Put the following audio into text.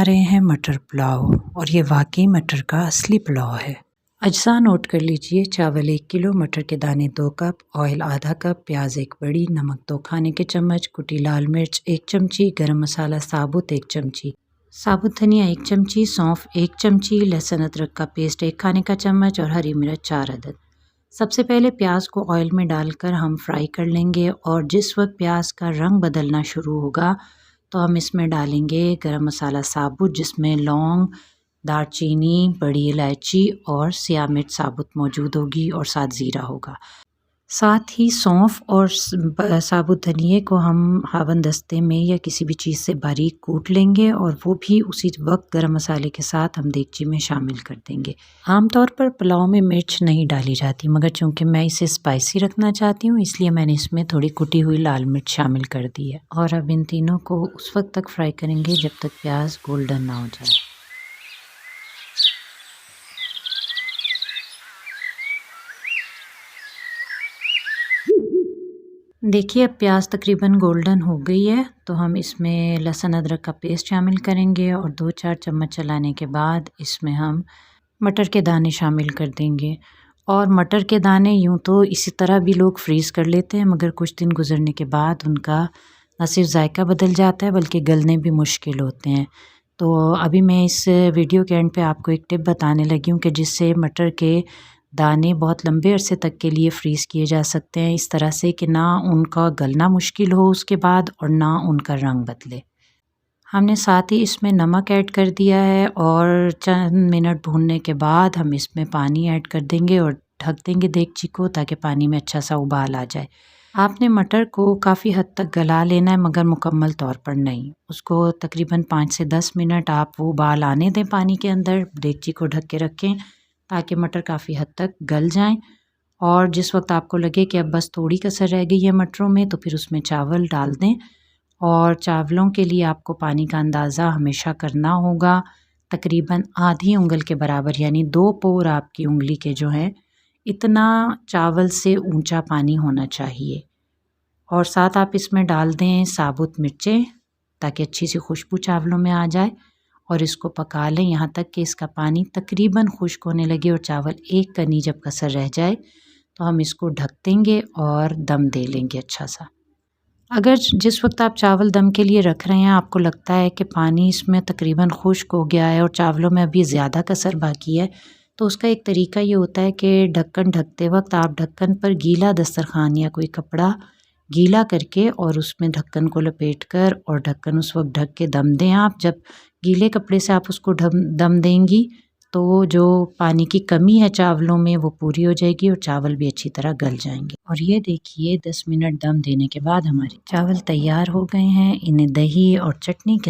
बना रहे हैं मटर पुलाव और ये वाकई मटर का असली पुलाव है। अज्जा नोट कर लीजिए। चावल 1 किलो, मटर के दाने 2 कप, ऑयल आधा कप, प्याज 1 बड़ी, नमक 2 खाने के चम्मच, कुटी लाल मिर्च 1 चमची, गरम मसाला साबुत 1 चमची, साबुत धनिया 1 चमची, सौंफ 1 चमची, लहसुन अदरक का पेस्ट 1 खाने का चम्मच और हरी मिर्च 4 अदद। सबसे पहले प्याज को ऑयल में डालकर हम फ्राई कर लेंगे और जिस वक्त प्याज का रंग बदलना शुरू होगा तो हम इसमें डालेंगे गरम मसाला साबुत, जिसमें लौंग, दालचीनी, बड़ी इलायची और सिया मिर्च साबुत मौजूद होगी और साथ ज़ीरा होगा। साथ ही सौंफ और साबुत धनिए को हम हावन दस्ते में या किसी भी चीज़ से बारीक कूट लेंगे और वो भी उसी वक्त गरम मसाले के साथ हम देगची में शामिल कर देंगे। आमतौर पर पुलाव में मिर्च नहीं डाली जाती, मगर चूँकि मैं इसे स्पाइसी रखना चाहती हूँ इसलिए मैंने इसमें थोड़ी कुटी हुई लाल मिर्च शामिल कर दी है। और अब इन तीनों को उस वक्त तक फ्राई करेंगे जब तक प्याज गोल्डन ना हो जाए। देखिए अब प्याज तकरीबन गोल्डन हो गई है तो हम इसमें लहसुन अदरक का पेस्ट शामिल करेंगे और 2-4 चम्मच चलाने के बाद इसमें हम मटर के दाने शामिल कर देंगे। और मटर के दाने यूँ तो इसी तरह भी लोग फ्रीज़ कर लेते हैं, मगर कुछ दिन गुजरने के बाद उनका न सिर्फ जायका बदल जाता है बल्कि गलने भी मुश्किल होते हैं। तो अभी मैं इस वीडियो के एंड पे आपको एक टिप बताने लगी हूँ कि जिससे मटर के दाने बहुत लंबे अरसे तक के लिए फ्रीज़ किए जा सकते हैं, इस तरह से कि ना उनका गलना मुश्किल हो उसके बाद और ना उनका रंग बदले। हमने साथ ही इसमें नमक ऐड कर दिया है और चंद मिनट भूनने के बाद हम इसमें पानी ऐड कर देंगे और ढक देंगे देगची को ताकि पानी में अच्छा सा उबाल आ जाए। आपने मटर को काफ़ी हद तक गला लेना है मगर मुकम्मल तौर पर नहीं। उसको तकरीबन 5 से 10 मिनट आप वो उबाल आने दें पानी के अंदर, देगची को ढक के रखें ताकि मटर काफ़ी हद तक गल जाएं। और जिस वक्त आपको लगे कि अब बस थोड़ी कसर रह गई है मटरों में तो फिर उसमें चावल डाल दें। और चावलों के लिए आपको पानी का अंदाज़ा हमेशा करना होगा, तकरीबन आधी उंगल के बराबर, यानी 2 पोर आपकी उंगली के जो हैं इतना चावल से ऊंचा पानी होना चाहिए। और साथ आप इसमें डाल दें साबुत मिर्चें ताकि अच्छी सी खुशबू चावलों में आ जाए और इसको पका लें यहाँ तक कि इसका पानी तकरीबन खुश्क होने लगे और चावल एक कनी जब कसर रह जाए तो हम इसको ढक देंगे और दम दे लेंगे अच्छा सा। अगर जिस वक्त आप चावल दम के लिए रख रहे हैं आपको लगता है कि पानी इसमें तकरीबन खुश्क हो गया है और चावलों में अभी ज़्यादा कसर बाकी है, तो उसका एक तरीका ये होता है कि ढक्कन ढकते वक्त आप ढक्कन पर गीला दस्तरखान या कोई कपड़ा गीला करके और उसमें ढक्कन को लपेट कर और ढक्कन उस वक्त ढक के दम दें। आप जब गीले कपड़े से आप उसको दम देंगी तो जो पानी की कमी है चावलों में वो पूरी हो जाएगी और चावल भी अच्छी तरह गल जाएंगे। और ये देखिए 10 मिनट दम देने के बाद हमारे चावल तैयार हो गए हैं। इन्हें दही और चटनी के